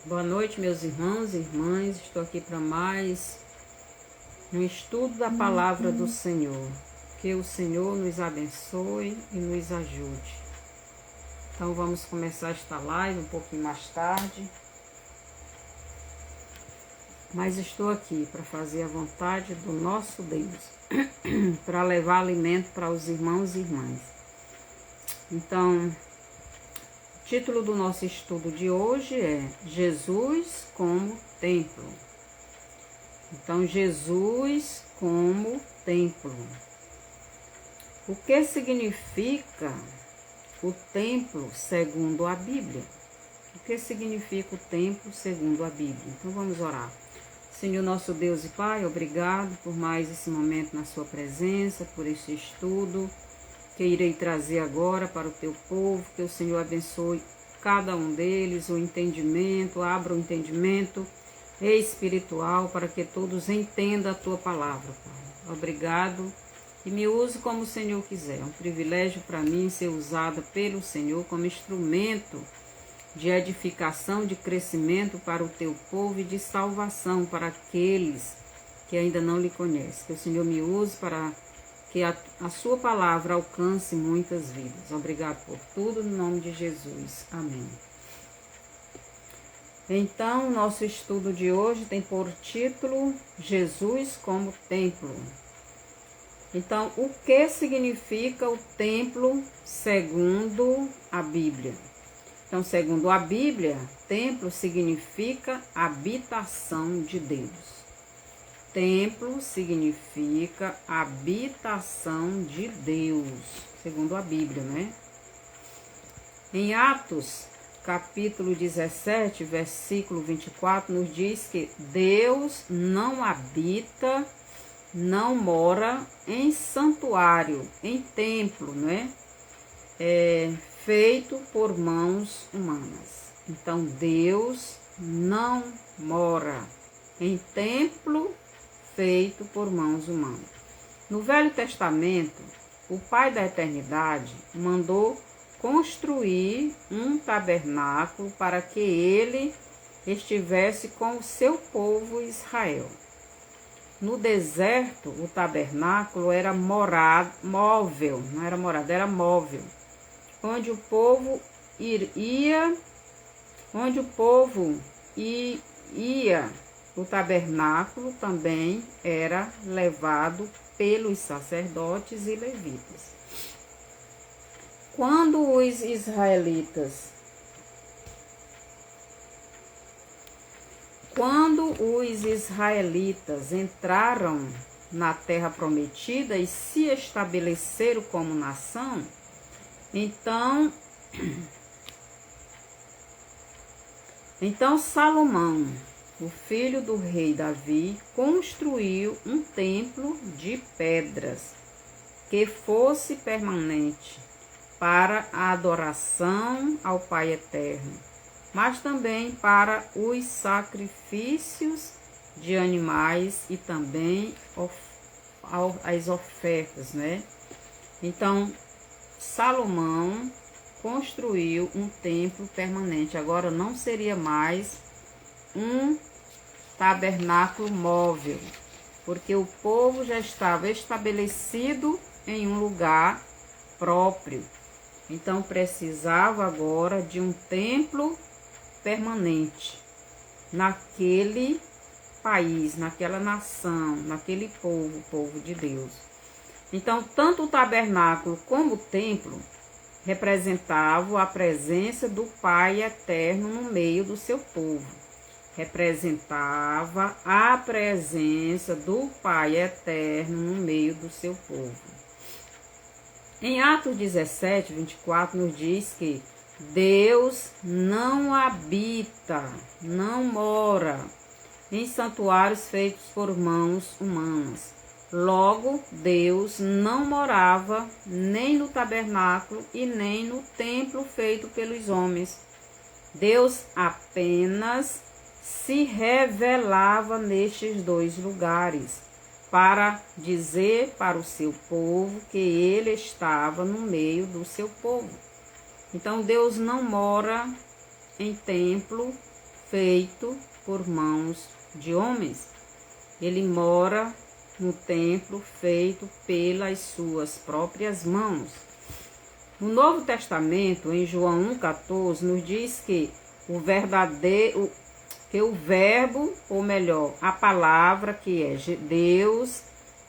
Boa noite, meus irmãos e irmãs. Estou aqui para mais um estudo da palavra do Senhor. Que o Senhor nos abençoe e nos ajude. Então vamos começar esta live um pouquinho mais tarde. Mas estou aqui para fazer a vontade do nosso Deus, para levar alimento para os irmãos e irmãs. Então, o título do nosso estudo de hoje é Jesus como Templo. Então, Jesus como Templo. O que significa o templo segundo a Bíblia? O que significa o templo segundo a Bíblia? Então, vamos orar. Senhor nosso Deus e Pai, obrigado por mais esse momento na sua presença, por este estudo que irei trazer agora para o teu povo, que o Senhor abençoe cada um deles, o entendimento, abra o entendimento espiritual para que todos entendam a tua palavra, Pai. Obrigado e me use como o Senhor quiser. É um privilégio para mim ser usada pelo Senhor como instrumento de edificação, de crescimento para o teu povo e de salvação para aqueles que ainda não lhe conhecem. Que o Senhor me use para que a sua palavra alcance muitas vidas. Obrigado por tudo, no nome de Jesus. Amém. Então, nosso estudo de hoje tem por título Jesus como Templo. Então, o que significa o templo segundo a Bíblia? Então, segundo a Bíblia, templo significa habitação de Deus. Templo significa habitação de Deus, segundo a Bíblia, né? Em Atos, capítulo 17, versículo 24, nos diz que Deus não habita, não mora em santuário, em templo, né? Feito por mãos humanas. Então, Deus não mora em templo feito por mãos humanas. No Velho Testamento, o Pai da Eternidade mandou construir um tabernáculo para que ele estivesse com o seu povo Israel. No deserto, o tabernáculo era móvel, não era morada, era móvel, onde o povo ia, o tabernáculo também era levado pelos sacerdotes e levitas. Quando os israelitas entraram na terra prometida e se estabeleceram como nação, então Salomão, o filho do rei Davi, construiu um templo de pedras que fosse permanente para a adoração ao Pai Eterno, mas também para os sacrifícios de animais e também as ofertas, né? Então, Salomão construiu um templo permanente. Agora não seria mais um tabernáculo móvel, porque o povo já estava estabelecido em um lugar próprio. Então precisava agora de um templo permanente naquele país, naquela nação, naquele povo, o povo de Deus. Então, tanto o tabernáculo como o templo representavam a presença do Pai Eterno no meio do seu povo. Representava a presença do Pai Eterno no meio do seu povo. Em Atos 17, 24, nos diz que Deus não habita, não mora em santuários feitos por mãos humanas. Logo, Deus não morava nem no tabernáculo e nem no templo feito pelos homens. Deus apenas se revelava nestes dois lugares, para dizer para o seu povo que ele estava no meio do seu povo. Então, Deus não mora em templo feito por mãos de homens. Ele mora no templo feito pelas suas próprias mãos. No Novo Testamento, em João 1,14, nos diz que o verbo, ou melhor, a palavra que é Deus,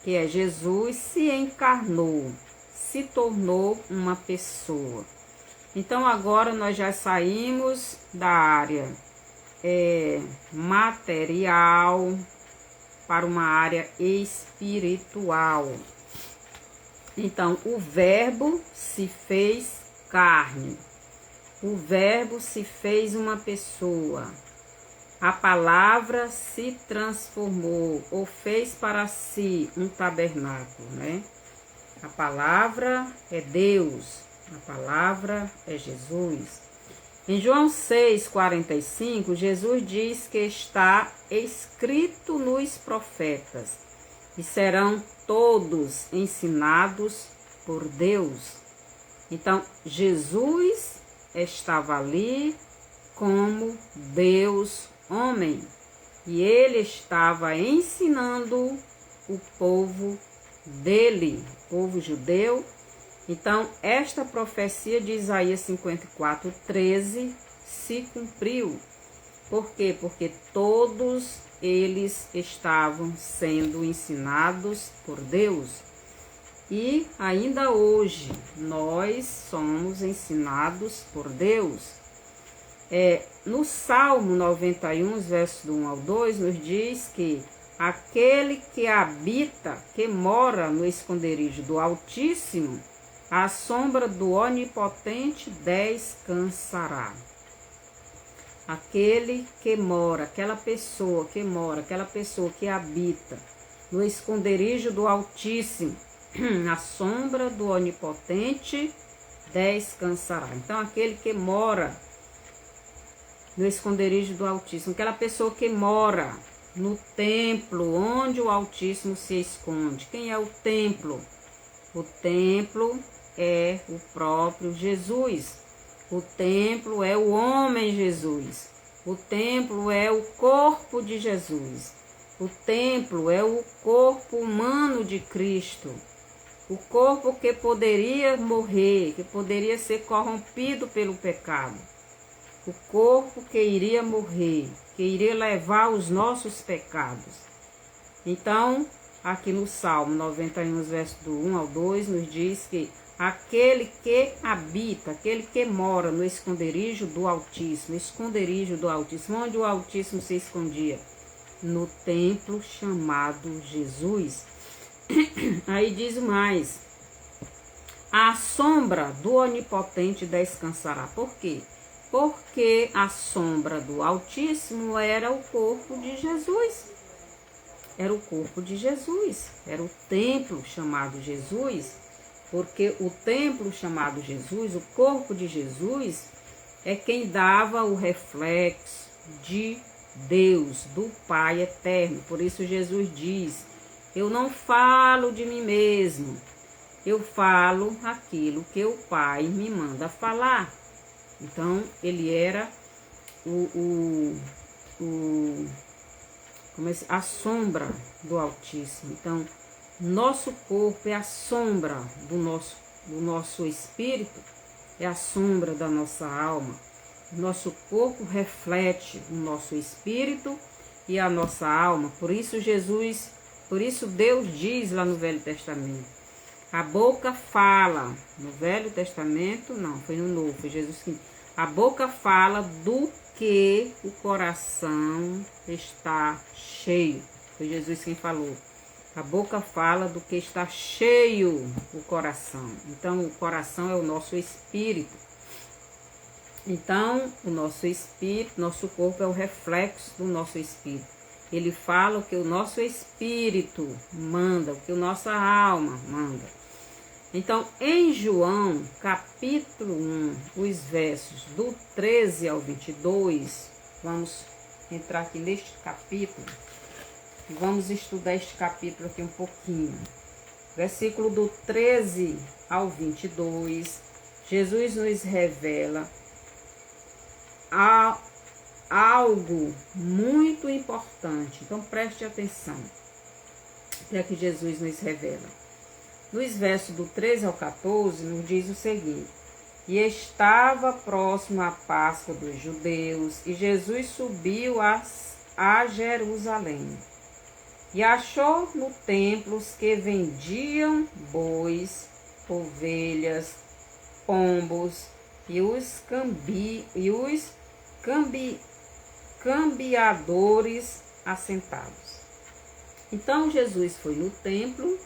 que é Jesus, se encarnou, se tornou uma pessoa. Então agora nós já saímos da área material para uma área espiritual. Então o verbo se fez carne, o verbo se fez uma pessoa, a palavra se transformou ou fez para si um tabernáculo, né? A palavra é Deus, a palavra é Jesus. Em João 6,45, Jesus diz que está escrito nos profetas e serão todos ensinados por Deus. Então, Jesus estava ali como Deus homem e ele estava ensinando o povo dele, o povo judeu. Então, esta profecia de Isaías 54:13 se cumpriu. Por quê? Porque todos eles estavam sendo ensinados por Deus. E ainda hoje, nós somos ensinados por Deus. No Salmo 91, versos do 1 ao 2, nos diz que aquele que habita, que mora no esconderijo do Altíssimo, à sombra do Onipotente descansará. Aquele que mora, aquela pessoa que habita no esconderijo do Altíssimo, à sombra do Onipotente descansará. Então, aquele que mora no esconderijo do Altíssimo, aquela pessoa que mora no templo onde o Altíssimo se esconde. Quem é o templo? O templo é o próprio Jesus. O templo é o homem Jesus. O templo é o corpo de Jesus. O templo é o corpo humano de Cristo. O corpo que poderia morrer, que poderia ser corrompido pelo pecado. O corpo que iria morrer, que iria levar os nossos pecados. Então, aqui no Salmo 91, verso do 1 ao 2, nos diz que aquele que habita, aquele que mora no esconderijo do Altíssimo, onde o Altíssimo se escondia? No templo chamado Jesus. Aí diz mais, a sombra do Onipotente descansará. Por quê? Porque a sombra do Altíssimo era o corpo de Jesus. Era o corpo de Jesus, era o templo chamado Jesus, porque o templo chamado Jesus, o corpo de Jesus, é quem dava o reflexo de Deus, do Pai eterno. Por isso Jesus diz, eu não falo de mim mesmo, eu falo aquilo que o Pai me manda falar. Então, ele era a sombra do Altíssimo. Então, nosso corpo é a sombra do nosso espírito, é a sombra da nossa alma. Nosso corpo reflete o nosso espírito e a nossa alma. Por isso Deus diz lá no Velho Testamento, a boca fala, no Velho Testamento, não, foi no Novo, foi Jesus que... A boca fala do que o coração está cheio. Foi Jesus quem falou. A boca fala do que está cheio o coração. Então, o coração é o nosso espírito. Então, o nosso espírito, nosso corpo é o reflexo do nosso espírito. Ele fala o que o nosso espírito manda, o que a nossa alma manda. Então, em João, capítulo 1, os versos do 13 ao 22, vamos entrar aqui neste capítulo e vamos estudar este capítulo aqui um pouquinho. Versículo do 13 ao 22, Jesus nos revela ao algo muito importante. Então preste atenção. O que é que Jesus nos revela? Nos versos do 13 ao 14, nos diz o seguinte: e estava próximo a Páscoa dos judeus, e Jesus subiu a Jerusalém. E achou no templo os que vendiam bois, ovelhas, pombos e os cambiadores assentados. Então Jesus foi no templo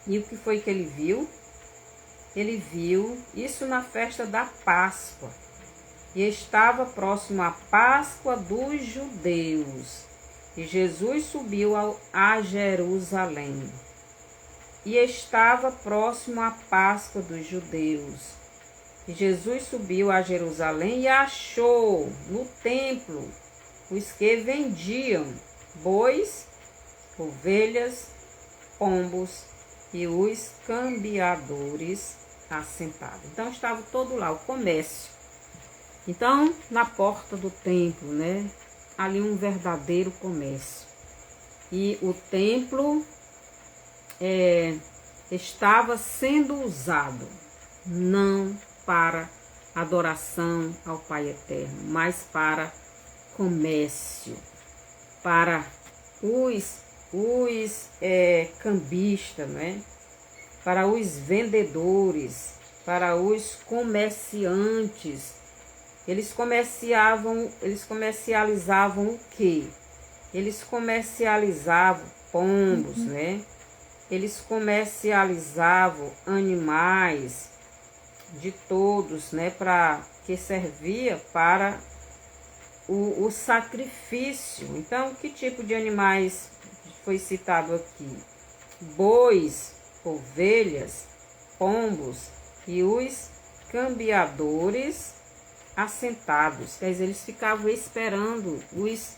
e o que foi que ele viu? Ele viu isso na festa da Páscoa. E estava próximo à Páscoa dos judeus. E Jesus subiu a Jerusalém. E estava próximo à Páscoa dos judeus. E Jesus subiu a Jerusalém e achou no templo os que vendiam bois, ovelhas, pombos e os cambiadores assentados. Então estava todo lá, o comércio. Então, na porta do templo, né? Ali um verdadeiro comércio. E o templo estava sendo usado não para adoração ao Pai Eterno, mas para comércio, para os cambistas, né? Para os vendedores, para os comerciantes. Eles comercializavam o quê? Eles comercializavam pombos, né? Eles comercializavam animais de todos, né? Para que servia para o sacrifício. Então, que tipo de animais foi citado aqui? Bois, ovelhas, pombos e os cambiadores assentados. Quer dizer, eles ficavam esperando os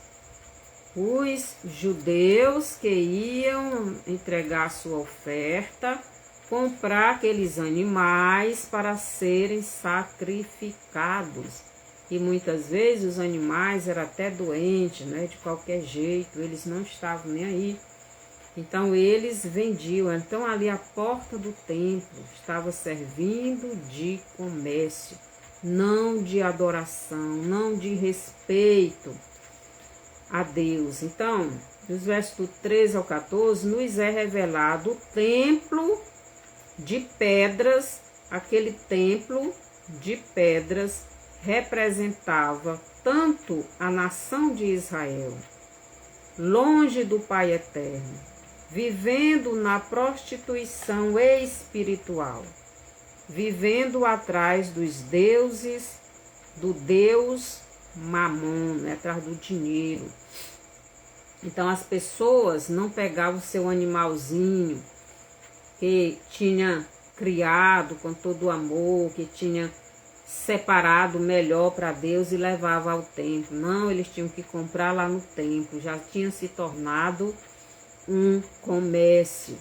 judeus que iam entregar sua oferta, comprar aqueles animais para serem sacrificados. E muitas vezes os animais eram até doentes, né? De qualquer jeito, eles não estavam nem aí. Então eles vendiam. Então ali a porta do templo estava servindo de comércio, não de adoração, não de respeito a Deus. Então, dos versos do 13 ao 14, nos é revelado o templo de pedras. Aquele templo de pedras representava tanto a nação de Israel, longe do Pai Eterno, vivendo na prostituição espiritual, vivendo atrás dos deuses, do Deus Mamon, né, atrás do dinheiro. Então as pessoas não pegavam o seu animalzinho que tinha criado com todo o amor, que tinha separado melhor para Deus e levava ao templo. Não, eles tinham que comprar lá no templo, já tinha se tornado um comércio.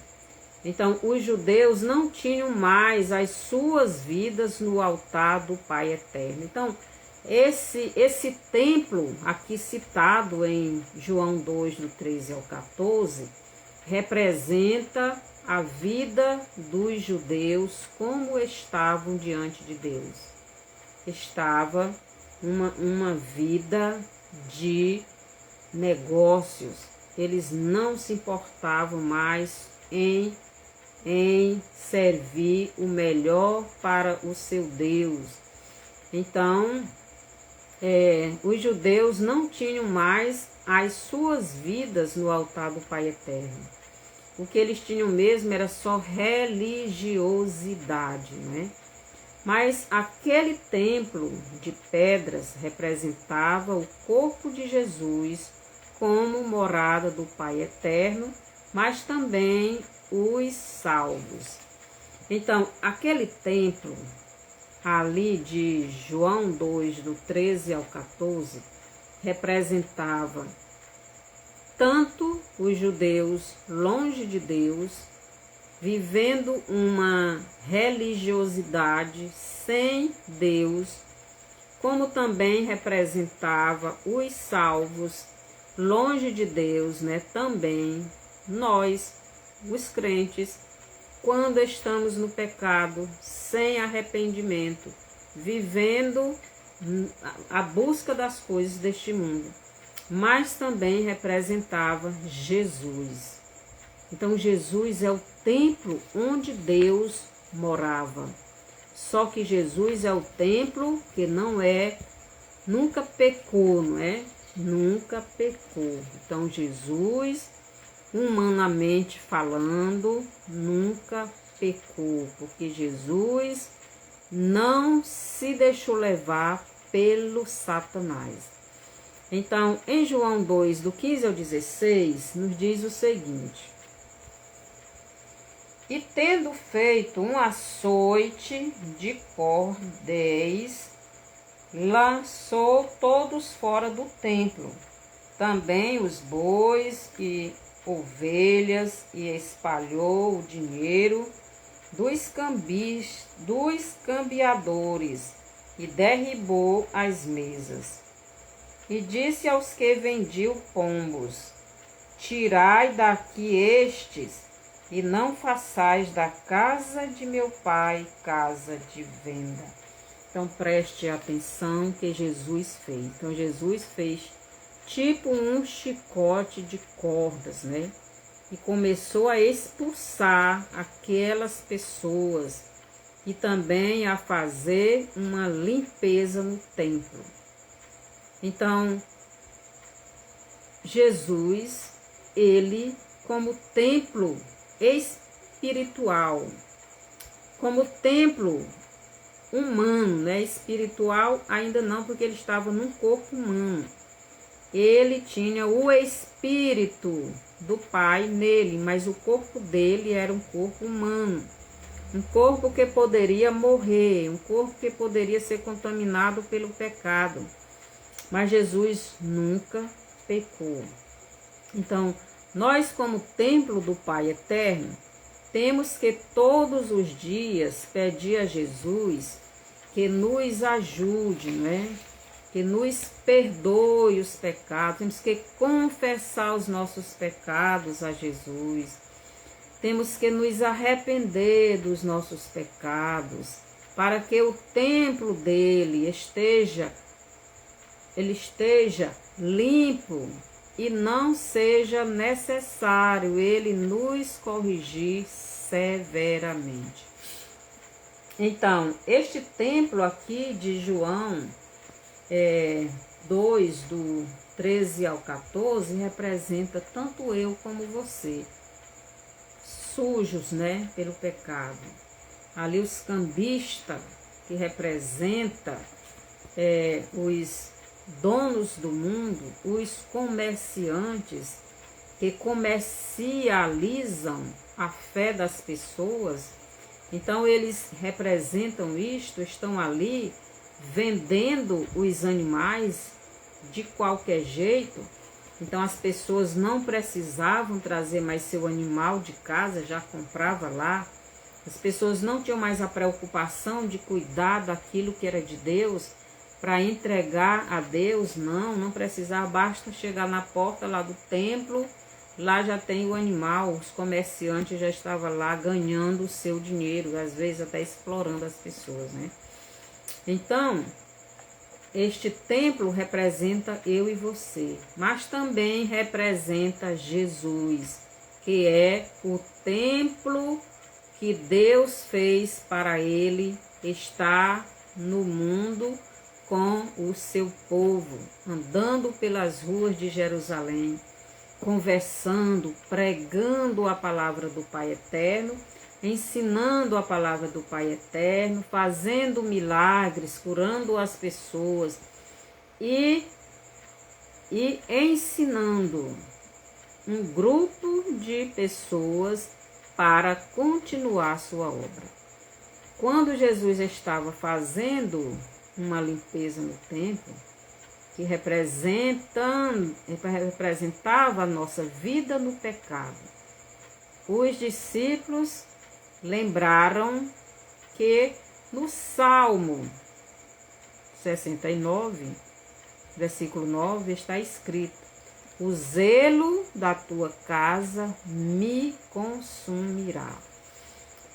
Então, os judeus não tinham mais as suas vidas no altar do Pai Eterno. Então, esse templo aqui citado em João 2, do 13 ao 14, representa a vida dos judeus como estavam diante de Deus. Estava uma vida de negócios. Eles não se importavam mais em servir o melhor para o seu Deus. Então, os judeus não tinham mais as suas vidas no altar do Pai Eterno. O que eles tinham mesmo era só religiosidade, né? Mas aquele templo de pedras representava o corpo de Jesus como morada do Pai Eterno, mas também os salvos. Então, aquele templo ali de João 2, do 13 ao 14, representava tanto os judeus longe de Deus, vivendo uma religiosidade sem Deus, como também representava os salvos longe de Deus, né? Também nós, os crentes, quando estamos no pecado, sem arrependimento, vivendo a busca das coisas deste mundo, mas também representava Jesus. Então Jesus é o templo onde Deus morava. Só que Jesus é o templo que nunca pecou, não é? Nunca pecou. Então Jesus, humanamente falando, nunca pecou, porque Jesus não se deixou levar pelo Satanás. Então, em João 2, do 15 ao 16, nos diz o seguinte: e tendo feito um açoite de cordéis, lançou todos fora do templo, também os bois e ovelhas, e espalhou o dinheiro dos cambiadores, e derribou as mesas. E disse aos que vendiam pombos: tirai daqui estes, e não façais da casa de meu pai casa de venda. Então preste atenção que Jesus fez. Então Jesus fez tipo um chicote de cordas, né? E começou a expulsar aquelas pessoas e também a fazer uma limpeza no templo. Então Jesus, ele como templo espiritual, como templo humano, né? Espiritual ainda não, porque ele estava num corpo humano. Ele tinha o Espírito do Pai nele, mas o corpo dele era um corpo humano. Um corpo que poderia morrer, um corpo que poderia ser contaminado pelo pecado. Mas Jesus nunca pecou. Então, nós como templo do Pai eterno, temos que todos os dias pedir a Jesus que nos ajude, né? Que nos perdoe os pecados. Temos que confessar os nossos pecados a Jesus. Temos que nos arrepender dos nossos pecados, para que o templo dele esteja limpo e não seja necessário ele nos corrigir severamente. Então, este templo aqui de João 2, do 13 ao 14, representa tanto eu como você, sujos, né, pelo pecado. Ali os cambistas, que representa os donos do mundo, os comerciantes que comercializam a fé das pessoas. Então eles representam isto, estão ali vendendo os animais de qualquer jeito. Então as pessoas não precisavam trazer mais seu animal de casa, já comprava lá. As pessoas não tinham mais a preocupação de cuidar daquilo que era de Deus, para entregar a Deus, não precisava, basta chegar na porta lá do templo, lá já tem o animal, os comerciantes já estavam lá ganhando o seu dinheiro, às vezes até explorando as pessoas, né? Então, este templo representa eu e você, mas também representa Jesus, que é o templo que Deus fez para ele estar no mundo com o seu povo, andando pelas ruas de Jerusalém, conversando, pregando a palavra do Pai Eterno, ensinando a palavra do Pai Eterno, fazendo milagres, curando as pessoas e ensinando um grupo de pessoas para continuar sua obra. Quando Jesus estava fazendo uma limpeza no templo, que representava a nossa vida no pecado, os discípulos lembraram que no Salmo 69, versículo 9, está escrito: o zelo da tua casa me consumirá.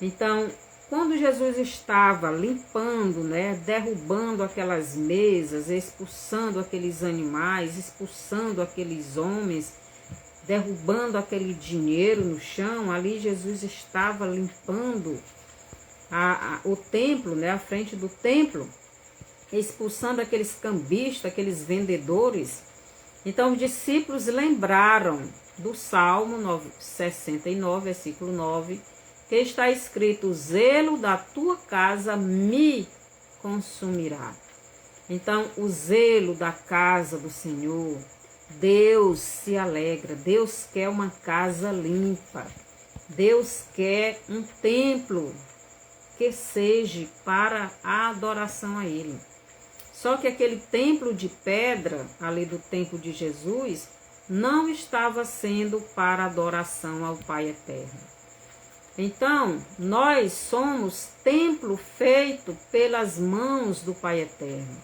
Então, quando Jesus estava limpando, né, derrubando aquelas mesas, expulsando aqueles animais, expulsando aqueles homens, derrubando aquele dinheiro no chão, ali Jesus estava limpando o templo, né, a frente do templo, expulsando aqueles cambistas, aqueles vendedores. Então os discípulos lembraram do Salmo 69, versículo 9, que está escrito: o zelo da tua casa me consumirá. Então o zelo da casa do Senhor, Deus se alegra, Deus quer uma casa limpa, Deus quer um templo que seja para a adoração a Ele. Só que aquele templo de pedra, ali do templo de Jesus, não estava sendo para adoração ao Pai Eterno. Então, nós somos templo feito pelas mãos do Pai Eterno,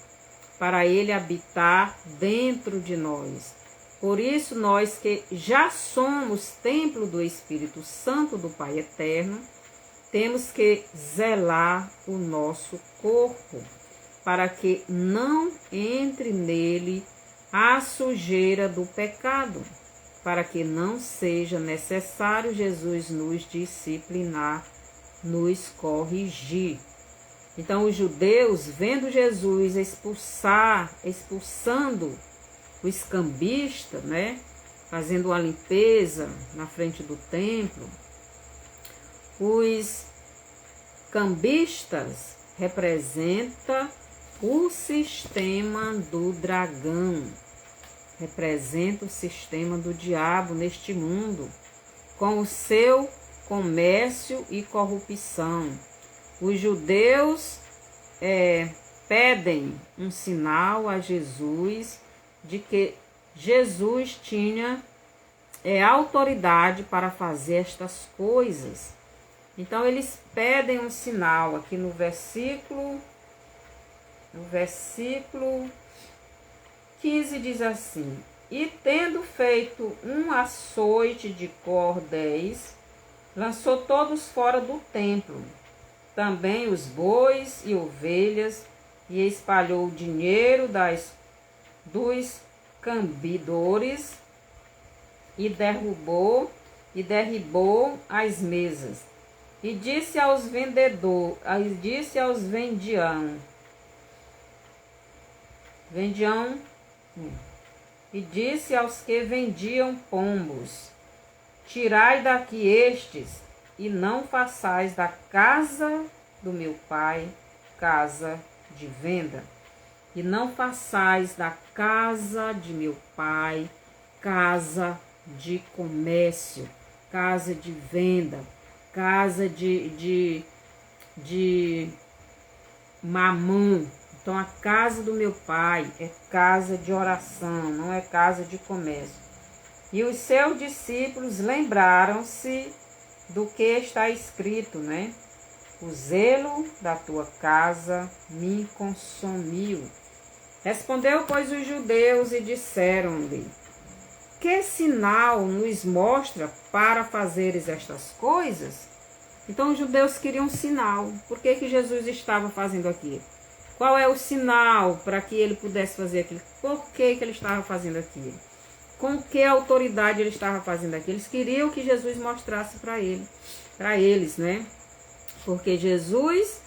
para Ele habitar dentro de nós. Por isso, nós que já somos templo do Espírito Santo do Pai Eterno, temos que zelar o nosso corpo, para que não entre nele a sujeira do pecado, para que não seja necessário Jesus nos disciplinar, nos corrigir. Então os judeus, vendo Jesus expulsando os cambistas, né, fazendo uma limpeza na frente do templo, os cambistas representam o sistema do dragão, representa o sistema do diabo neste mundo, com o seu comércio e corrupção. Os judeus pedem um sinal a Jesus de que Jesus tinha autoridade para fazer estas coisas. Então eles pedem um sinal aqui no versículo 15 diz assim: e tendo feito um açoite de cordéis, lançou todos fora do templo, também os bois e ovelhas, e espalhou o dinheiro dos cambidores, e derribou as mesas. E disse aos vendedores, e disse aos que vendiam pombos: tirai daqui estes, e não façais da casa do meu pai casa de venda. E não façais da casa de meu pai casa de comércio, casa de venda, casa de mamão. Então a casa do meu pai é casa de oração, não é casa de comércio. E os seus discípulos lembraram-se do que está escrito, né? O zelo da tua casa me consumiu. Respondeu, pois, os judeus e disseram-lhe: que sinal nos mostra para fazeres estas coisas? Então os judeus queriam um sinal. Por que Jesus estava fazendo aquilo? Qual é o sinal para que ele pudesse fazer aquilo? Por que ele estava fazendo aquilo? Com que autoridade ele estava fazendo aquilo? Eles queriam que Jesus mostrasse para eles, né? Porque Jesus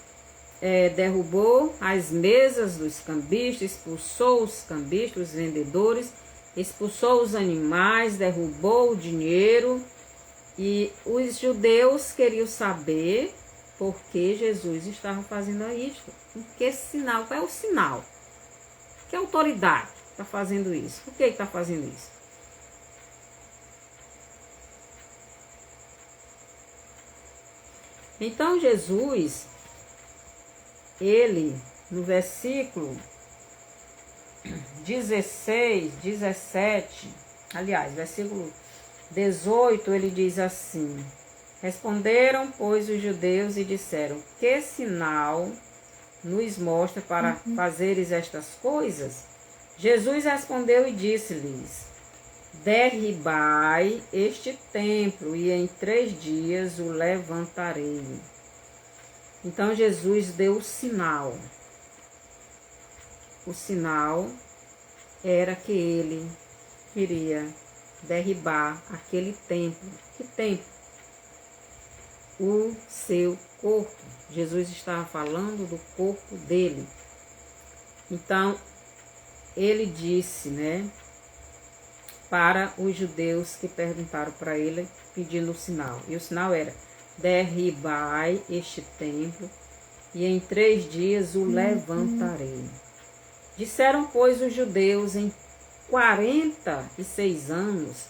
derrubou as mesas dos cambistas, expulsou os cambistas, os vendedores, expulsou os animais, derrubou o dinheiro. E os judeus queriam saber por que Jesus estava fazendo isto. Que sinal? Qual é o sinal? Que autoridade está fazendo isso? Por que está fazendo isso? Então Jesus, ele, no versículo 16, 17, aliás, versículo 18, ele diz assim: responderam, pois, os judeus e disseram: que sinal nos mostra para fazeres estas coisas? Jesus respondeu e disse-lhes: derribai este templo, e em 3 dias o levantarei. Então Jesus deu o sinal. O sinal era que ele queria derribar aquele templo. Que templo? O seu corpo. Jesus estava falando do corpo dele. Então, ele disse, né, para os judeus que perguntaram para ele, pedindo o sinal. E o sinal era: derribai este templo, e em 3 dias o levantarei. Disseram, pois, os judeus: em 46 anos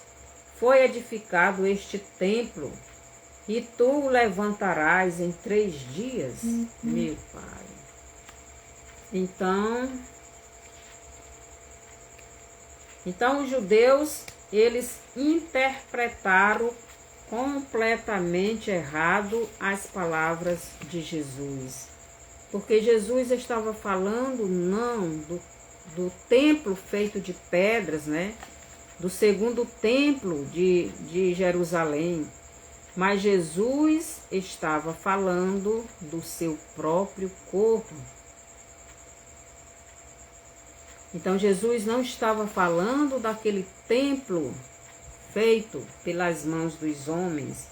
foi edificado este templo, e tu o levantarás em 3 dias? Meu Pai. Então os judeus, eles interpretaram completamente errado as palavras de Jesus. Porque Jesus estava falando não do templo feito de pedras, né? Do segundo templo de Jerusalém. Mas Jesus estava falando do seu próprio corpo. Então Jesus não estava falando daquele templo feito pelas mãos dos homens.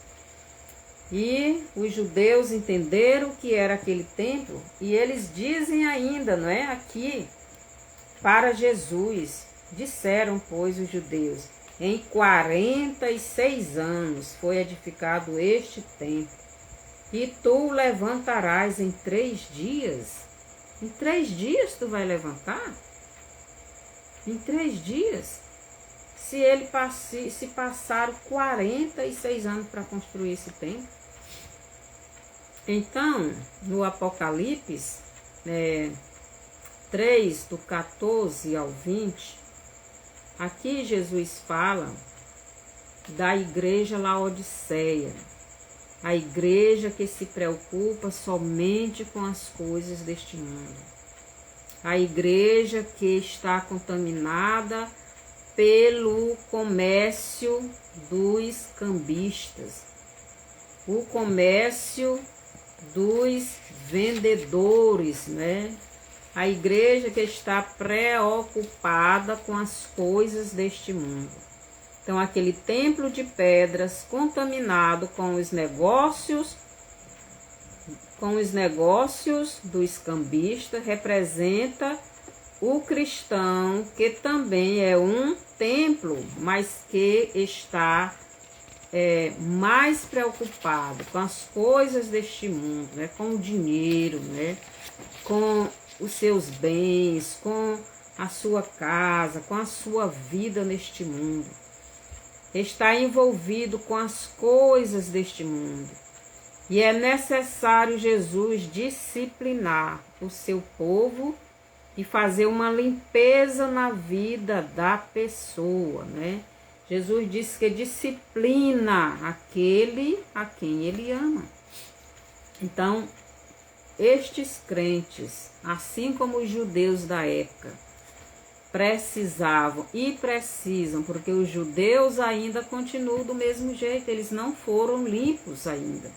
E os judeus entenderam o que era aquele templo, e eles dizem ainda, não é, aqui, para Jesus. Disseram, pois, os judeus: em 46 anos foi edificado este templo, e tu o levantarás em 3 dias. Em 3 dias tu vai levantar? Em 3 dias? Se passaram 46 anos para construir esse templo. Então, no Apocalipse 3, do 14 ao 20, aqui Jesus fala da igreja Laodiceia, a igreja que se preocupa somente com as coisas deste mundo, a igreja que está contaminada pelo comércio dos cambistas, o comércio dos vendedores, né? A igreja que está preocupada com as coisas deste mundo. Então, aquele templo de pedras contaminado com os negócios dos cambistas representa o cristão, que também é um templo, mas que está mais preocupado com as coisas deste mundo, né? Com o dinheiro, né? Com os seus bens, com a sua casa, com a sua vida neste mundo. Está envolvido com as coisas deste mundo. E é necessário Jesus disciplinar o seu povo e fazer uma limpeza na vida da pessoa, né? Jesus disse que disciplina aquele a quem ele ama. Então, estes crentes, assim como os judeus da época, precisavam e precisam, porque os judeus ainda continuam do mesmo jeito, eles não foram limpos ainda.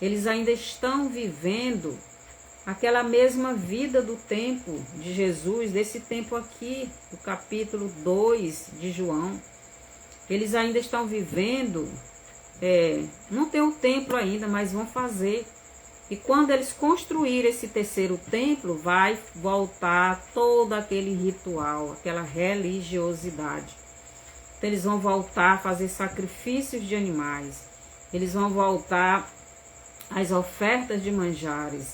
Eles ainda estão vivendo aquela mesma vida do tempo de Jesus, desse tempo aqui, do capítulo 2 de João. Eles ainda estão vivendo, não tem o templo ainda, mas vão fazer. E quando eles construírem esse terceiro templo, vai voltar todo aquele ritual, aquela religiosidade. Então eles vão voltar a fazer sacrifícios de animais. Eles vão voltar às ofertas de manjares.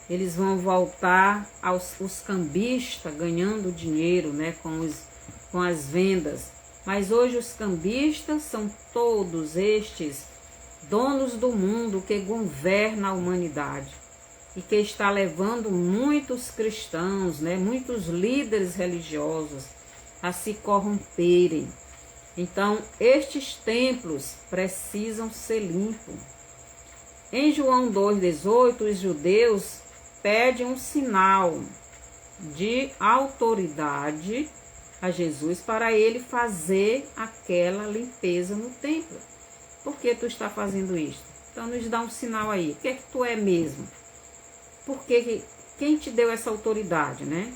Eles vão voltar os cambistas ganhando dinheiro, né, com as vendas. Mas hoje os cambistas são todos estes donos do mundo que governa a humanidade e que está levando muitos cristãos, né, muitos líderes religiosos a se corromperem. Então, estes templos precisam ser limpos. Em João 2,18, os judeus pede um sinal de autoridade a Jesus para ele fazer aquela limpeza no templo. Por que tu está fazendo isso? Então nos dá um sinal aí. O que é que tu é mesmo? Porque quem te deu essa autoridade, né?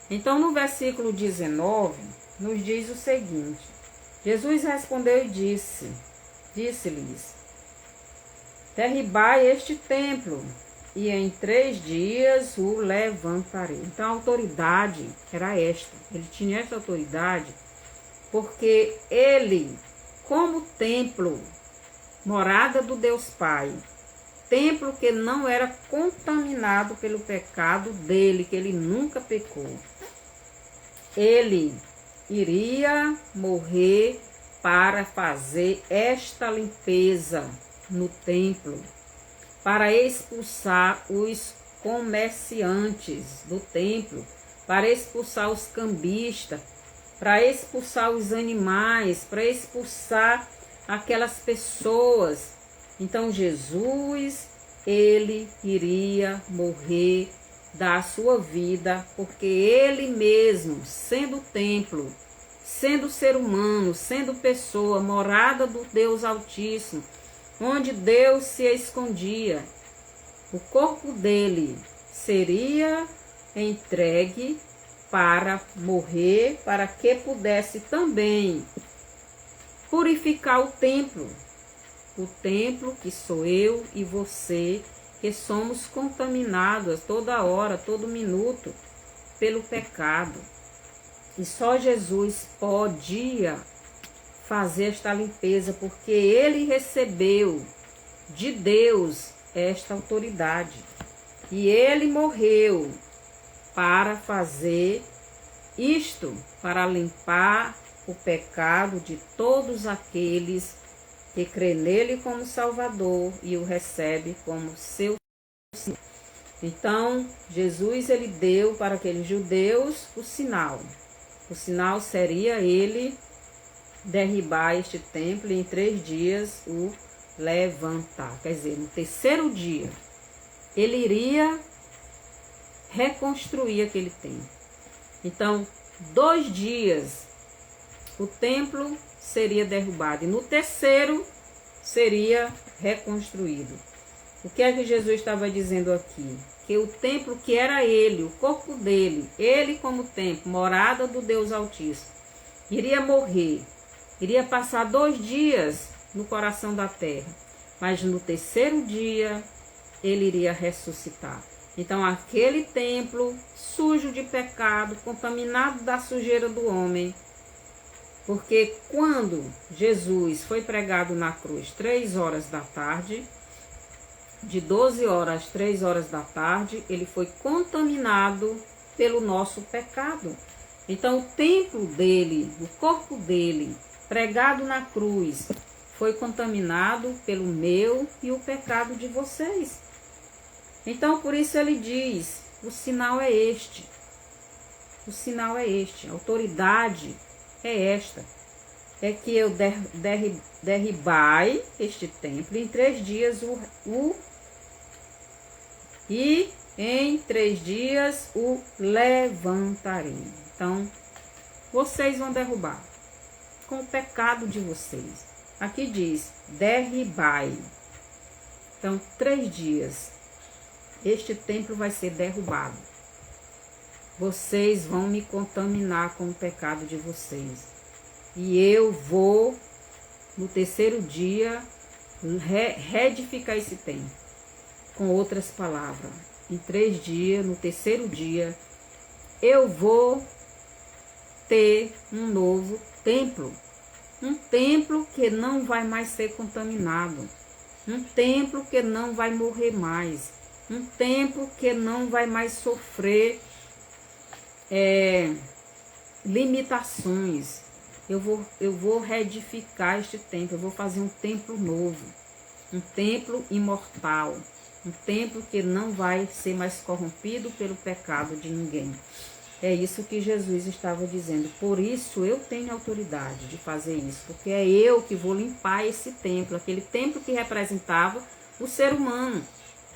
Então no versículo 19 nos diz o seguinte: Jesus respondeu e disse-lhes: derribai este templo, e em 3 dias o levantarei. Então a autoridade era esta. Ele tinha esta autoridade porque ele, como templo, morada do Deus Pai, templo que não era contaminado pelo pecado dele, que ele nunca pecou, ele iria morrer para fazer esta limpeza no templo, para expulsar os comerciantes do templo, para expulsar os cambistas, para expulsar os animais, para expulsar aquelas pessoas. Então Jesus, ele iria morrer da sua vida, porque ele mesmo, sendo templo, sendo ser humano, sendo pessoa, morada do Deus Altíssimo, onde Deus se escondia, o corpo dele seria entregue para morrer, para que pudesse também purificar o templo que sou eu e você, que somos contaminados toda hora, todo minuto pelo pecado. E só Jesus podia fazer esta limpeza, porque ele recebeu de Deus esta autoridade. E ele morreu para fazer isto, para limpar o pecado de todos aqueles que crê nele como Salvador e o recebe como seu Senhor. Então, Jesus, ele deu para aqueles judeus o sinal. O sinal seria ele derribar este templo e em 3 dias o levantar. Quer dizer, no 3º dia, ele iria reconstruir aquele templo. Então, 2 dias, o templo seria derrubado e no 3º seria reconstruído. O que é que Jesus estava dizendo aqui? Que o templo que era ele, o corpo dele, ele como templo, morada do Deus Altíssimo, iria morrer, iria passar 2 dias no coração da terra, mas no 3º dia ele iria ressuscitar. Então aquele templo sujo de pecado, contaminado da sujeira do homem, porque quando Jesus foi pregado na cruz 3 horas da tarde, de 12 horas às 3 horas da tarde, ele foi contaminado pelo nosso pecado. Então o templo dele, o corpo dele, pregado na cruz, foi contaminado pelo meu e o pecado de vocês. Então por isso ele diz, o sinal é este. O sinal é este, a autoridade é esta, é que eu derribai este templo, em 3 dias e em 3 dias o levantarei. Então, vocês vão derrubar com o pecado de vocês. Aqui diz, derribai. Então, 3 dias, este templo vai ser derrubado. Vocês vão me contaminar com o pecado de vocês. E eu vou, no 3º dia, reedificar esse templo. Com outras palavras, em 3 dias, no 3º dia, eu vou ter um novo templo. Um templo que não vai mais ser contaminado. Um templo que não vai morrer mais. Um templo que não vai mais sofrer limitações. Eu vou reedificar este templo, eu vou fazer um templo novo, um templo imortal, um templo que não vai ser mais corrompido pelo pecado de ninguém. É isso que Jesus estava dizendo. Por isso eu tenho autoridade de fazer isso, porque é eu que vou limpar esse templo, aquele templo que representava o ser humano,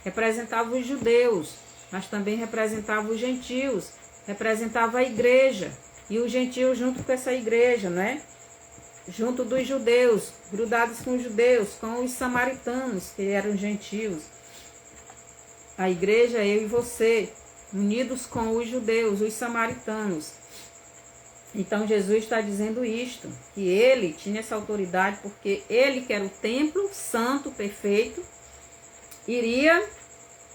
representava os judeus, mas também representava os gentios, representava a igreja, e os gentios junto com essa igreja, né? Junto dos judeus, grudados com os judeus, com os samaritanos, que eram gentios. A igreja, eu e você, unidos com os judeus, os samaritanos. Então Jesus está dizendo isto, que ele tinha essa autoridade, porque ele, que era o templo santo, perfeito, iria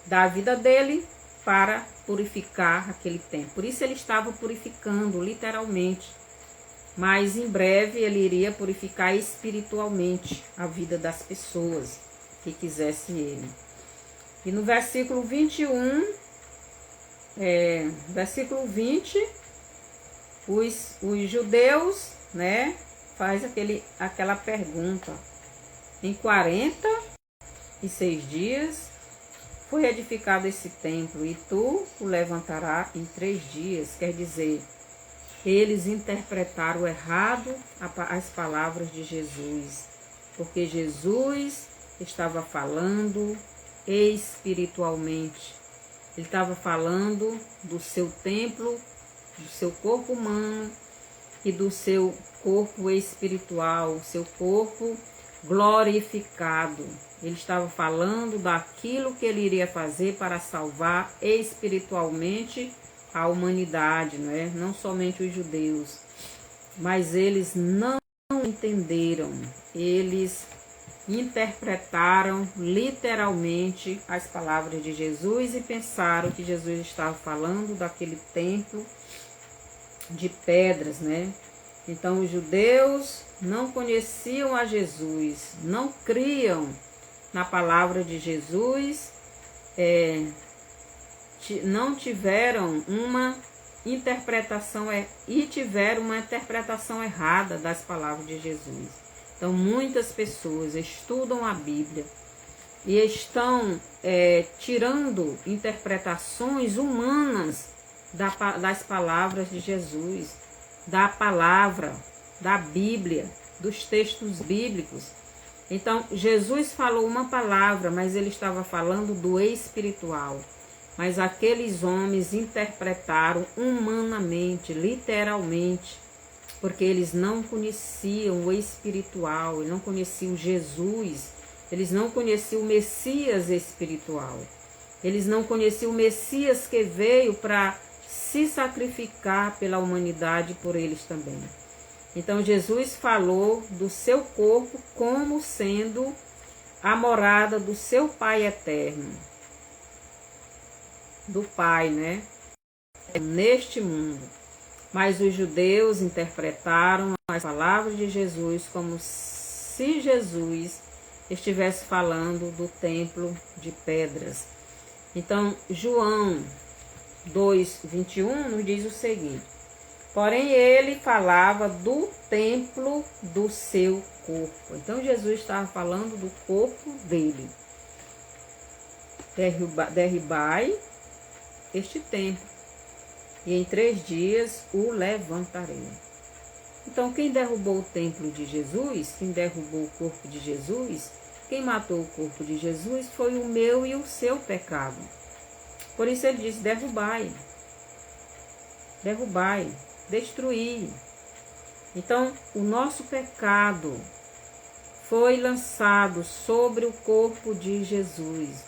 dar a vida dele para purificar aquele templo. Por isso ele estava purificando, literalmente. Mas em breve ele iria purificar espiritualmente a vida das pessoas que quisessem ele. E no versículo 21, versículo 20, os judeus, né, faz aquela pergunta. Em 46 dias foi edificado esse templo e tu o levantarás em 3 dias. Quer dizer, eles interpretaram errado as palavras de Jesus, porque Jesus estava falando espiritualmente. Ele estava falando do seu templo, do seu corpo humano e do seu corpo espiritual, o seu corpo glorificado. Ele estava falando daquilo que ele iria fazer para salvar espiritualmente a humanidade, não é? Não somente os judeus. Mas eles não entenderam, eles interpretaram literalmente as palavras de Jesus e pensaram que Jesus estava falando daquele templo de pedras, né? Então os judeus não conheciam a Jesus, não criam na palavra de Jesus, não tiveram uma interpretação e tiveram uma interpretação errada das palavras de Jesus. Então muitas pessoas estudam a Bíblia e estão tirando interpretações humanas das palavras de Jesus, da palavra, da Bíblia, dos textos bíblicos. Então, Jesus falou uma palavra, mas ele estava falando do espiritual. Mas aqueles homens interpretaram humanamente, literalmente, porque eles não conheciam o espiritual, eles não conheciam Jesus, eles não conheciam o Messias espiritual. Eles não conheciam o Messias que veio para se sacrificar pela humanidade e por eles também. Então Jesus falou do seu corpo como sendo a morada do seu Pai eterno. Do Pai, né? Neste mundo. Mas os judeus interpretaram as palavras de Jesus como se Jesus estivesse falando do templo de pedras. Então, João 2:21 nos diz o seguinte: porém ele falava do templo do seu corpo. Então Jesus estava falando do corpo dele. Derribai este templo, e em 3 dias o levantarei. Então quem derrubou o templo de Jesus, quem derrubou o corpo de Jesus, quem matou o corpo de Jesus foi o meu e o seu pecado. Por isso ele disse: derrubai, derrubai, destruir. Então, o nosso pecado foi lançado sobre o corpo de Jesus,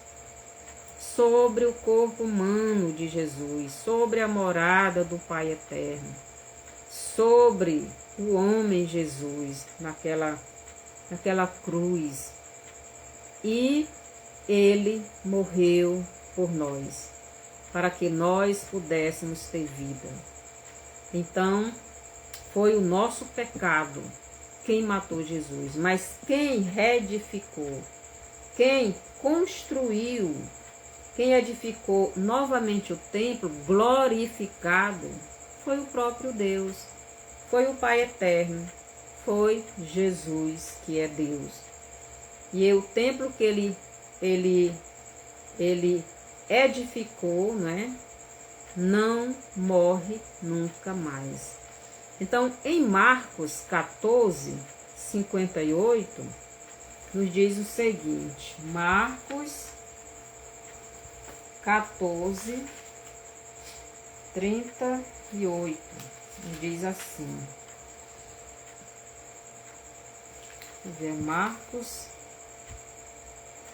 sobre o corpo humano de Jesus, sobre a morada do Pai eterno, sobre o homem Jesus, naquela cruz. E ele morreu por nós, para que nós pudéssemos ter vida. Então, foi o nosso pecado quem matou Jesus, mas quem reedificou, quem construiu, quem edificou novamente o templo glorificado, foi o próprio Deus, foi o Pai eterno, foi Jesus, que é Deus. E o templo que ele edificou, né, não morre nunca mais. Então, em Marcos 14:58, nos diz o seguinte, Marcos 14, 38. Diz assim. Vou ver, Marcos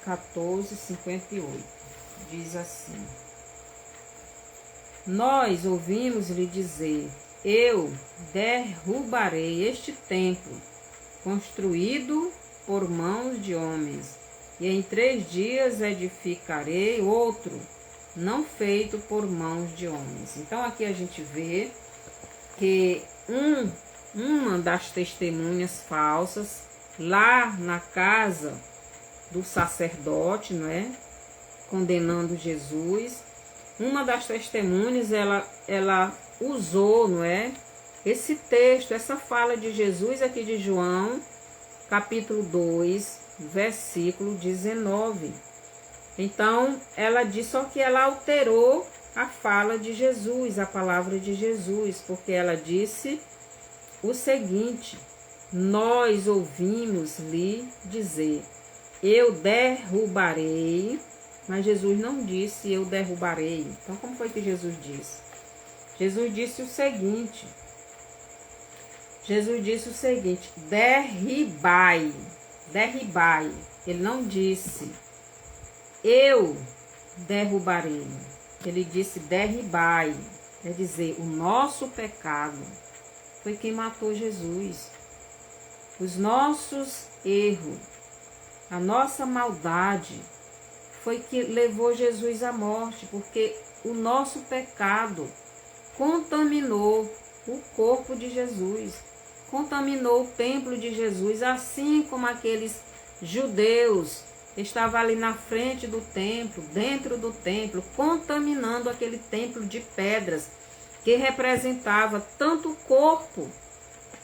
14, 58. Diz assim. Nós ouvimos-lhe dizer: eu derrubarei este templo, construído por mãos de homens, e em 3 dias edificarei outro, não feito por mãos de homens. Então aqui a gente vê que uma das testemunhas falsas, lá na casa do sacerdote, não é? Condenando Jesus, uma das testemunhas, ela usou, não é? Esse texto, essa fala de Jesus aqui de João, capítulo 2, versículo 19. Então, ela disse, só que ela alterou a fala de Jesus, a palavra de Jesus, porque ela disse o seguinte: nós ouvimos-lhe dizer, eu derrubarei, mas Jesus não disse eu derrubarei. Então, como foi que Jesus disse? Jesus disse o seguinte, derribai, derribai. Ele não disse eu derrubarei. Ele disse derribai. Quer dizer, o nosso pecado foi quem matou Jesus. Os nossos erros, a nossa maldade foi que levou Jesus à morte, porque o nosso pecado contaminou o corpo de Jesus, contaminou o templo de Jesus, assim como aqueles judeus estavam ali na frente do templo, dentro do templo, contaminando aquele templo de pedras, que representava tanto o corpo,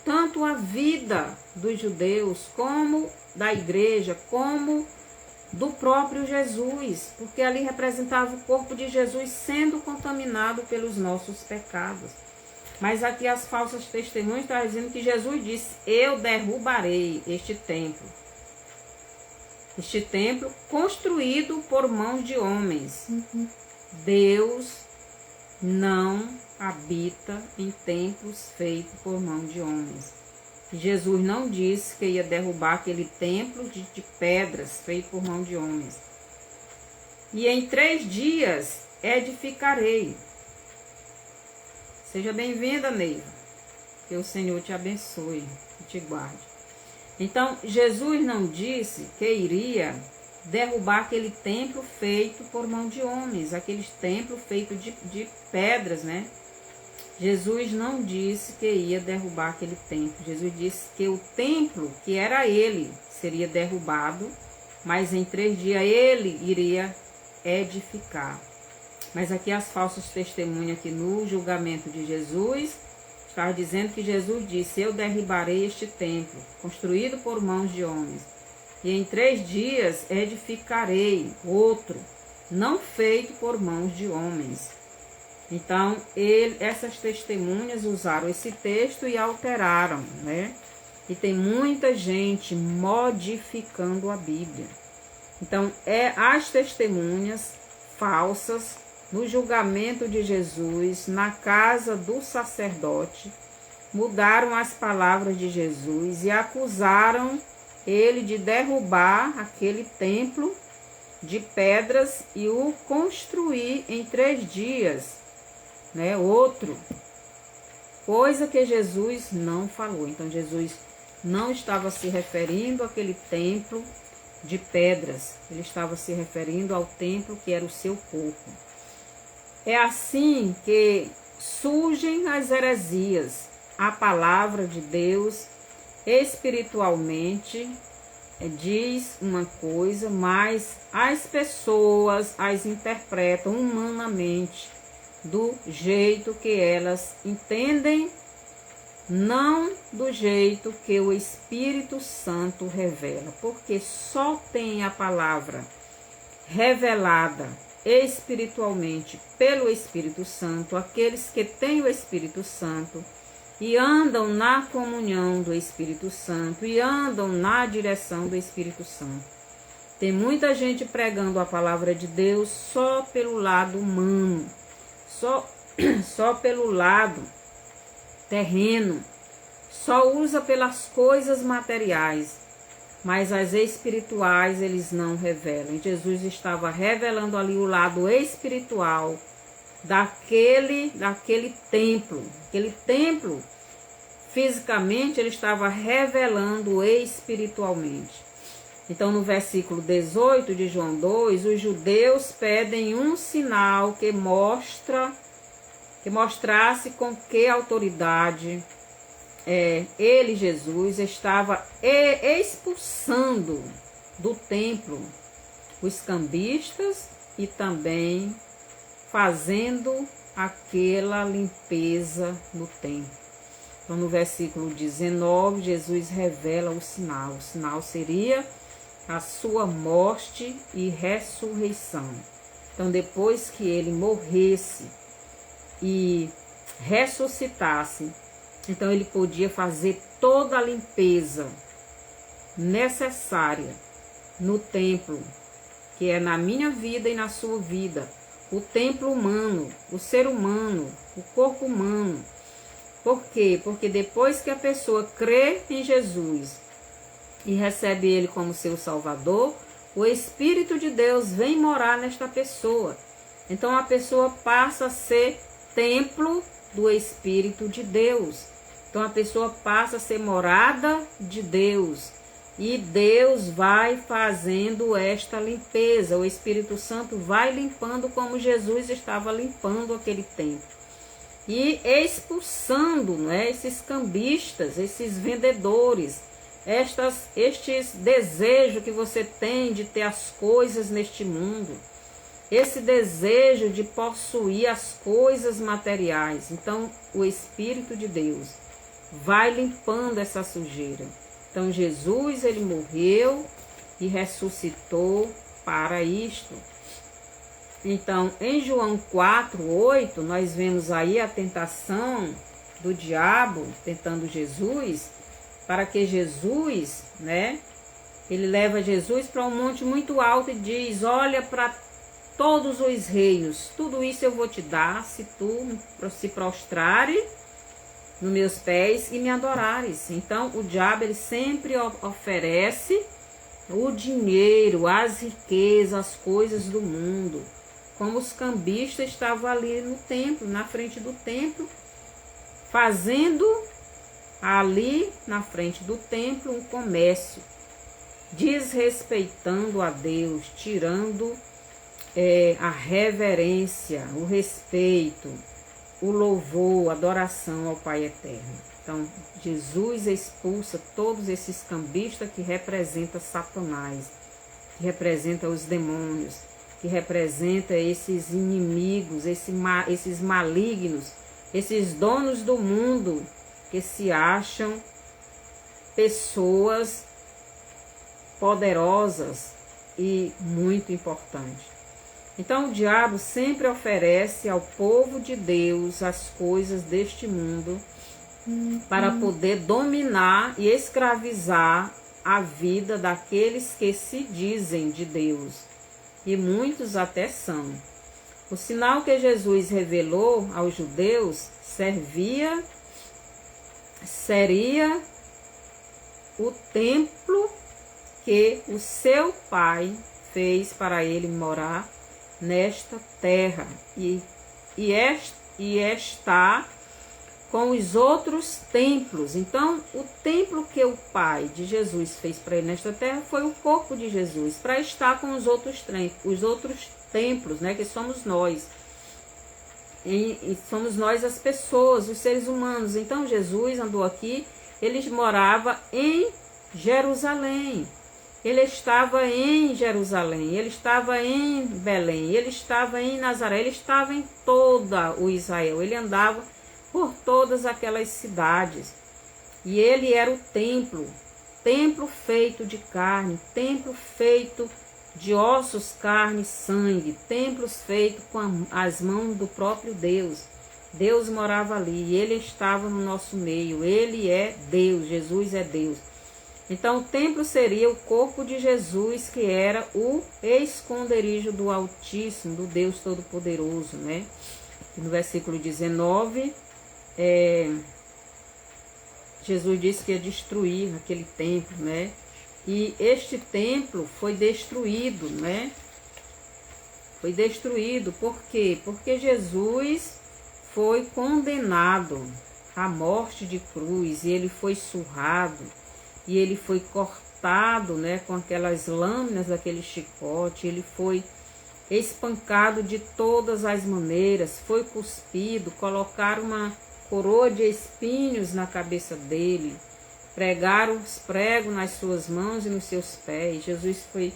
tanto a vida dos judeus, como da igreja, como do próprio Jesus, porque ali representava o corpo de Jesus sendo contaminado pelos nossos pecados. Mas aqui as falsas testemunhas estão dizendo que Jesus disse, eu derrubarei este templo construído por mãos de homens. Deus não habita em templos feitos por mãos de homens. Jesus não disse que ia derrubar aquele templo de pedras feito por mão de homens. E em 3 dias edificarei. Seja bem-vinda, Neiva. Que o Senhor te abençoe e te guarde. Então, Jesus não disse que iria derrubar aquele templo feito por mão de homens, aqueles templos feitos de pedras, né? Jesus não disse que ia derrubar aquele templo. Jesus disse que o templo, que era ele, seria derrubado, mas em 3 dias ele iria edificar. Mas aqui as falsas testemunhas, aqui no julgamento de Jesus, estava dizendo que Jesus disse, eu derribarei este templo, construído por mãos de homens, e em 3 dias edificarei outro, não feito por mãos de homens. Então, essas testemunhas usaram esse texto e alteraram, né? E tem muita gente modificando a Bíblia. Então, as testemunhas falsas no julgamento de Jesus, na casa do sacerdote, mudaram as palavras de Jesus e acusaram ele de derrubar aquele templo de pedras e o construir em 3 dias, né? Outro, coisa que Jesus não falou. Então Jesus não estava se referindo àquele templo de pedras, ele estava se referindo ao templo que era o seu corpo. É assim que surgem as heresias. A palavra de Deus espiritualmente diz uma coisa, mas as pessoas as interpretam humanamente do jeito que elas entendem, não do jeito que o Espírito Santo revela, porque só tem a palavra revelada espiritualmente pelo Espírito Santo aqueles que têm o Espírito Santo e andam na comunhão do Espírito Santo e andam na direção do Espírito Santo. Tem muita gente pregando a palavra de Deus só pelo lado humano, só pelo lado terreno, só usa pelas coisas materiais, mas as espirituais eles não revelam. Jesus estava revelando ali o lado espiritual daquele templo. Aquele templo, fisicamente, ele estava revelando espiritualmente. Então, no versículo 18 de João 2, os judeus pedem um sinal que mostrasse com que autoridade ele, Jesus, estava expulsando do templo os cambistas e também fazendo aquela limpeza no templo. Então, no versículo 19, Jesus revela o sinal. O sinal seria a sua morte e ressurreição. Então, depois que ele morresse e ressuscitasse, então ele podia fazer toda a limpeza necessária no templo, que é na minha vida e na sua vida, o templo humano, o ser humano, o corpo humano. Por quê? Porque depois que a pessoa crê em Jesus e recebe ele como seu Salvador, o Espírito de Deus vem morar nesta pessoa. Então a pessoa passa a ser templo do Espírito de Deus. Então a pessoa passa a ser morada de Deus. E Deus vai fazendo esta limpeza. O Espírito Santo vai limpando como Jesus estava limpando aquele templo. E expulsando, né, esses cambistas, esses vendedores, estes desejos que você tem de ter as coisas neste mundo. Esse desejo de possuir as coisas materiais. Então o Espírito de Deus vai limpando essa sujeira. Então Jesus, ele morreu e ressuscitou para isto. Então, em João 4:8, nós vemos aí a tentação do diabo tentando Jesus, para que Jesus, né, ele leva Jesus para um monte muito alto e diz: olha para todos os reinos, tudo isso eu vou te dar se tu se prostrare nos meus pés e me adorares. Então o diabo, ele sempre oferece o dinheiro, as riquezas, as coisas do mundo. Como os cambistas estavam ali no templo, na frente do templo, fazendo ali na frente do templo um comércio, desrespeitando a Deus, tirando a reverência, o respeito, o louvor, a adoração ao Pai Eterno. Então, Jesus expulsa todos esses cambistas que representam Satanás, que representam os demônios, que representam esses inimigos, esses malignos, esses donos do mundo que se acham pessoas poderosas e muito importantes. Então o diabo sempre oferece ao povo de Deus as coisas deste mundo para poder dominar e escravizar a vida daqueles que se dizem de Deus. E muitos até são. O sinal que Jesus revelou aos judeus seria o templo que o seu pai fez para ele morar nesta terra e está com os outros templos. Então, o templo que o Pai de Jesus fez para ele nesta terra foi o corpo de Jesus, para estar com os outros templos, né, que somos nós. E somos nós as pessoas, os seres humanos. Então, Jesus andou aqui, ele morava em Jerusalém. Ele estava em Jerusalém, ele estava em Belém, ele estava em Nazaré, ele estava em toda o Israel. Ele andava por todas aquelas cidades. E ele era o templo feito de carne, templo feito de ossos, carne e sangue, templos feitos com as mãos do próprio Deus. Deus morava ali e ele estava no nosso meio. Ele é Deus, Jesus é Deus. Então, o templo seria o corpo de Jesus, que era o esconderijo do Altíssimo, do Deus Todo-Poderoso, né? No versículo 19, Jesus disse que ia destruir aquele templo, né? E este templo foi destruído, né? Foi destruído, por quê? Porque Jesus foi condenado à morte de cruz, e ele foi surrado, e ele foi cortado, né, com aquelas lâminas daquele chicote, ele foi espancado de todas as maneiras, foi cuspido, colocaram uma coroa de espinhos na cabeça dele, pregaram os pregos nas suas mãos e nos seus pés. Jesus foi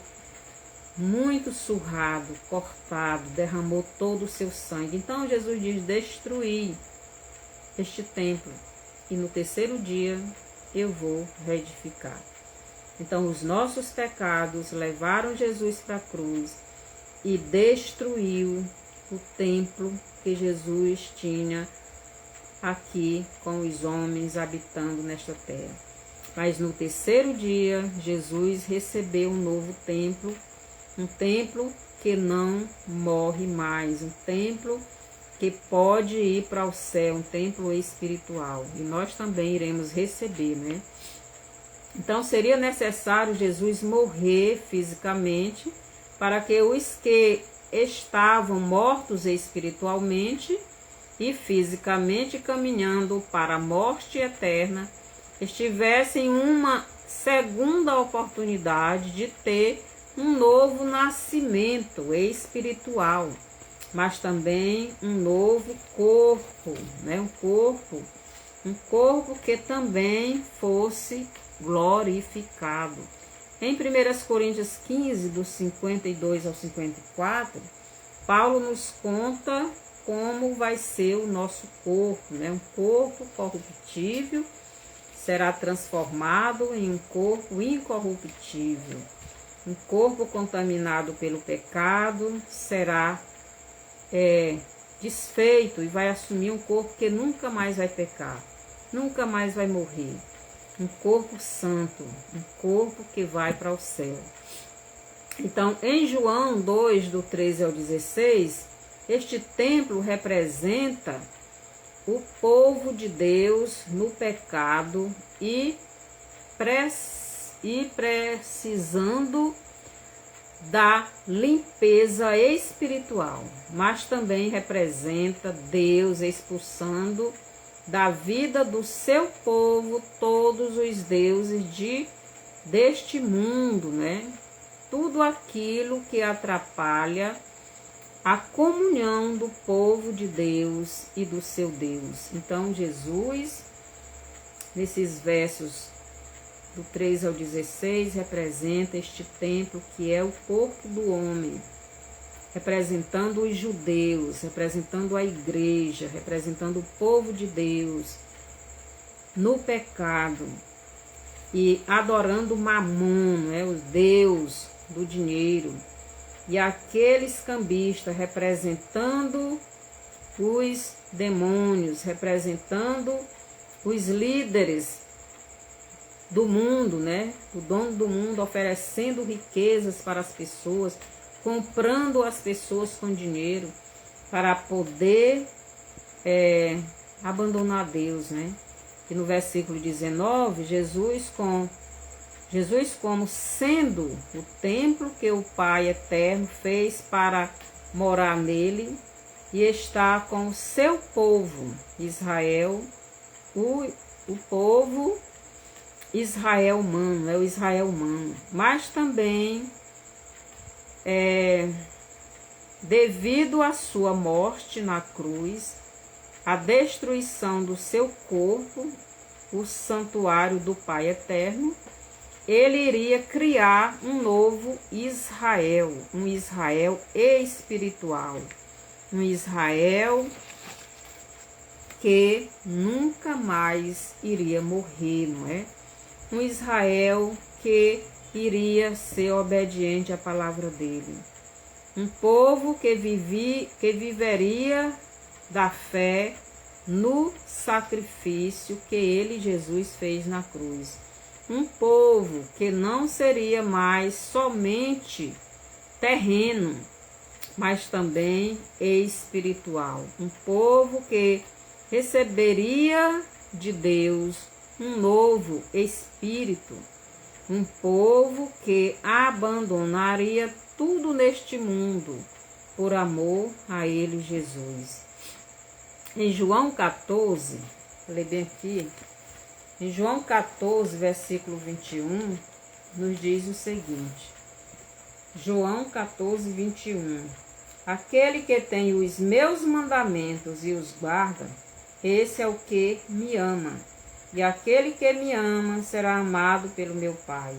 muito surrado, cortado, derramou todo o seu sangue. Então Jesus diz: destruir este templo, e no terceiro dia eu vou reedificar. Então os nossos pecados levaram Jesus para a cruz e destruiu o templo que Jesus tinha aqui com os homens habitando nesta terra. Mas no terceiro dia, Jesus recebeu um novo templo, um templo que não morre mais, um templo que pode ir para o céu, um templo espiritual. E nós também iremos receber, né? Então seria necessário Jesus morrer fisicamente para que os que estavam mortos espiritualmente e fisicamente caminhando para a morte eterna estivessem uma segunda oportunidade de ter um novo nascimento espiritual, mas também um novo corpo, né? Um corpo que também fosse glorificado. Em 1 Coríntios 15, dos 52 ao 54, Paulo nos conta como vai ser o nosso corpo, né? Um corpo corruptível será transformado em um corpo incorruptível. Um corpo contaminado pelo pecado será desfeito e vai assumir um corpo que nunca mais vai pecar, nunca mais vai morrer. Um corpo santo, um corpo que vai para o céu. Então, em João 2, do 13 ao 16, este templo representa o povo de Deus no pecado e precisando da limpeza espiritual, mas também representa Deus expulsando da vida do seu povo todos os deuses deste mundo, né? Tudo aquilo que atrapalha a comunhão do povo de Deus e do seu Deus. Então Jesus, nesses versos do 3 ao 16, representa este templo que é o corpo do homem, representando os judeus, representando a igreja, representando o povo de Deus no pecado e adorando Mamon, né, o Deus do dinheiro, e aqueles cambistas representando os demônios, representando os líderes do mundo, né, o dono do mundo oferecendo riquezas para as pessoas, comprando as pessoas com dinheiro para poder abandonar Deus, né? E no versículo 19, Jesus como sendo o templo que o Pai Eterno fez para morar nele e está com o seu povo, Israel, o povo Israel humano, é o Israel humano, mas também devido à sua morte na cruz, a destruição do seu corpo, o santuário do Pai Eterno, ele iria criar um novo Israel, um Israel espiritual, um Israel que nunca mais iria morrer, não é? Um Israel que iria ser obediente à palavra dele. Um povo que viveria da fé no sacrifício que ele, Jesus, fez na cruz. um povo que não seria mais somente terreno, mas também espiritual. Um povo que receberia de Deus um novo espírito. Um povo que abandonaria tudo neste mundo por amor a ele, Jesus. Em João 14, vou ler bem aqui, em João 14, versículo 21, nos diz o seguinte. João 14, 21. Aquele que tem os meus mandamentos e os guarda, esse é o que me ama. E aquele que me ama será amado pelo meu Pai.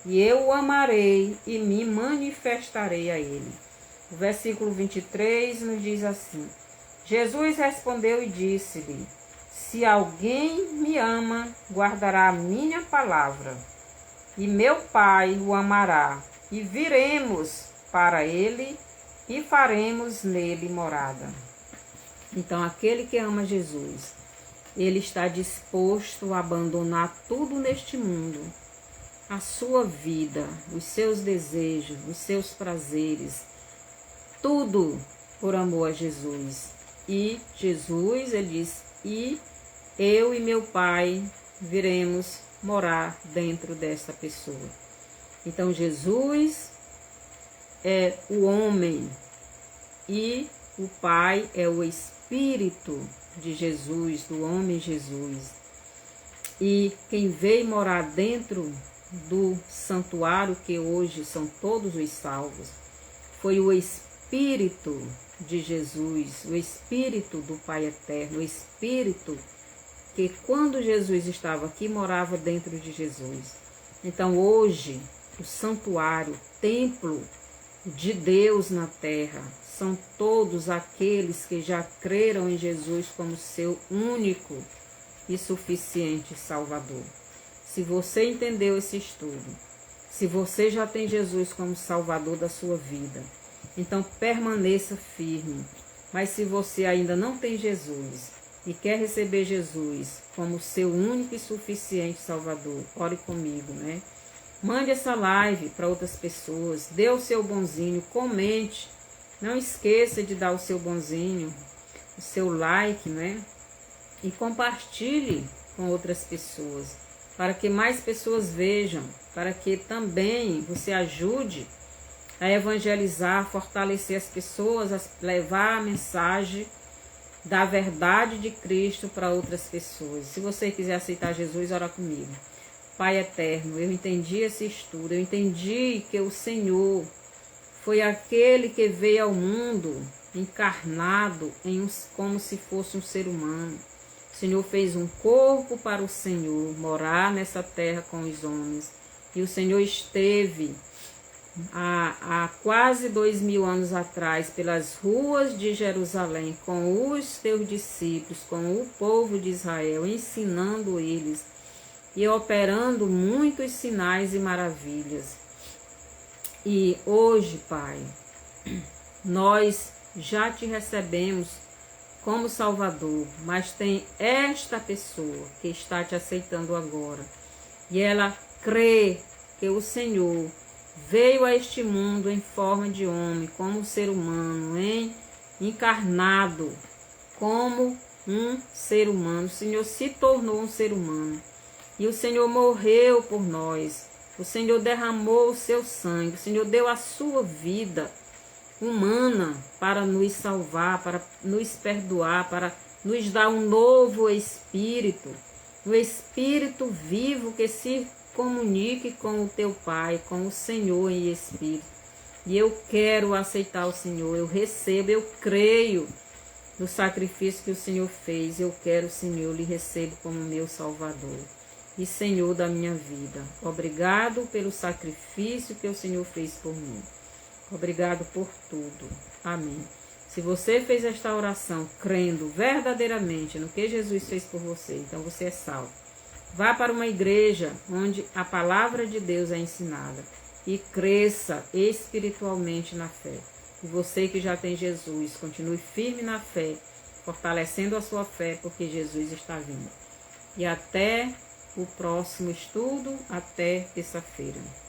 E eu o amarei e me manifestarei a ele. O versículo 23 nos diz assim. Jesus respondeu e disse-lhe, se alguém me ama, guardará a minha palavra, e meu Pai o amará, e viremos para ele e faremos nele morada. Então, aquele que ama Jesus, ele está disposto a abandonar tudo neste mundo, a sua vida, os seus desejos, os seus prazeres, tudo por amor a Jesus. E Jesus, ele diz, e eu e meu Pai viremos morar dentro dessa pessoa. Então, Jesus é o homem e o Pai é o Espírito de Jesus, do homem Jesus. E quem veio morar dentro do santuário, que hoje são todos os salvos, foi o Espírito de Jesus, o Espírito do Pai Eterno, o Espírito que quando Jesus estava aqui, morava dentro de Jesus. Então hoje, o santuário, o templo de Deus na terra, são todos aqueles que já creram em Jesus como seu único e suficiente Salvador. Se você entendeu esse estudo, se você já tem Jesus como Salvador da sua vida, então permaneça firme. Mas se você ainda não tem Jesus e quer receber Jesus como seu único e suficiente Salvador, ore comigo, né? Mande essa live para outras pessoas, dê o seu bonzinho, comente. Não esqueça de dar o seu bonzinho, o seu like, né? E compartilhe com outras pessoas, para que mais pessoas vejam, para que também você ajude a evangelizar, fortalecer as pessoas, a levar a mensagem da verdade de Cristo para outras pessoas. Se você quiser aceitar Jesus, ora comigo. Pai eterno, eu entendi esse estudo, eu entendi que o Senhor foi aquele que veio ao mundo encarnado como se fosse um ser humano. O Senhor fez um corpo para o Senhor morar nessa terra com os homens. E o Senhor esteve há quase 2000 anos atrás pelas ruas de Jerusalém com os teus discípulos, com o povo de Israel, ensinando eles e operando muitos sinais e maravilhas. E hoje, Pai, nós já te recebemos como Salvador, mas tem esta pessoa que está te aceitando agora. E ela crê que o Senhor veio a este mundo em forma de homem, como ser humano, encarnado como um ser humano. O Senhor se tornou um ser humano. E o Senhor morreu por nós. O Senhor derramou o seu sangue. O Senhor deu a sua vida humana para nos salvar, para nos perdoar, para nos dar um novo espírito. Um espírito vivo que se comunique com o teu Pai, com o Senhor em espírito. E eu quero aceitar o Senhor. Eu recebo, eu creio no sacrifício que o Senhor fez. Eu quero, Senhor, lhe recebo como meu Salvador e Senhor da minha vida. Obrigado pelo sacrifício que o Senhor fez por mim. Obrigado por tudo. Amém. Se você fez esta oração crendo verdadeiramente no que Jesus fez por você, então você é salvo. Vá para uma igreja onde a palavra de Deus é ensinada e cresça espiritualmente na fé. E você que já tem Jesus, continue firme na fé, fortalecendo a sua fé, porque Jesus está vindo. E até o próximo estudo. Até terça-feira.